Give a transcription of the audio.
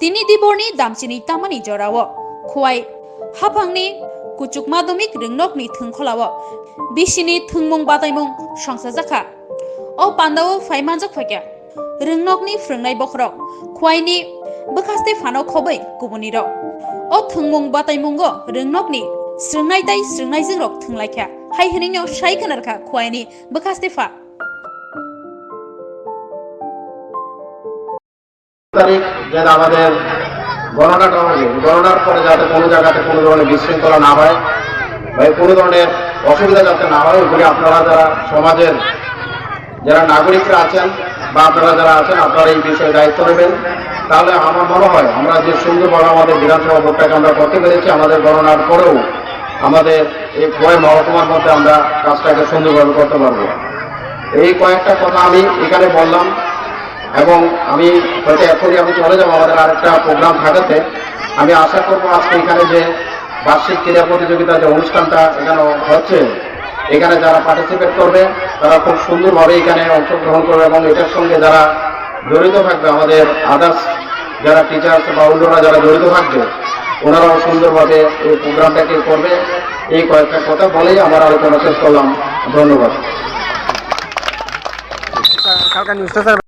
Tini diborni damchini tamani jorawo. Khowai haphangni kuchuk madhomik ringnokni Thwng kholawo. Bisni Thwngmung bataimung Palaijakha. O Pandao faimanjak phakya. Ringnokni phwrwngnai bokhrok Khowaini bwkhaste phano khobai kubunirok. O Thwngmung bataimungo ringnokni srwngnai tai srwngnai jingrok thwnglaikha. Hai hiningno sai khanarkha Khowaini bwkhaste pha. তারিখ যেটা আমাদের গণনাটা হবে, গণনার পরে যাতে কোনো জায়গাতে কোনো ধরনের বিশৃঙ্খলা না হয় বা কোনো ধরনের অসুবিধা যাতে না হয়, ওইগুলি আপনারা যারা সমাজের যারা নাগরিকরা আছেন বা আপনারা যারা আছেন আপনারা এই বিষয়ে দায়িত্ব নেবেন। তাহলে আমার মনে হয় আমরা যে সুন্দরভাবে আমাদের বিধানসভা ভোটটাকে আমরা করতে পেরেছি, আমাদের গণনার পরেও আমাদের এই খোয়াই মহকুমার মধ্যে আমরা কাজটাকে সুন্দরভাবে করতে পারবো। এই কয়েকটা কথা আমি এখানে বললাম এবং আমি হয়তো এখনই আমি চলে যাবো আমাদের আরেকটা প্রোগ্রাম থাকাতে। আমি আশা করবো আজকে এখানে যে বার্ষিক ক্রীড়া প্রতিযোগিতা যে অনুষ্ঠানটা এখানে হচ্ছে, এখানে যারা পার্টিসিপেট করবে তারা খুব সুন্দরভাবে এখানে অংশগ্রহণ করবে এবং এটার সঙ্গে যারা জড়িত থাকবে, আমাদের আদার্স যারা টিচার্স বা অন্যরা যারা জড়িত থাকবে ওনারাও সুন্দরভাবে এই প্রোগ্রামটাকে করবে। এই কয়েকটা কথা বলেই আমার আলোচনা শেষ করলাম। ধন্যবাদ।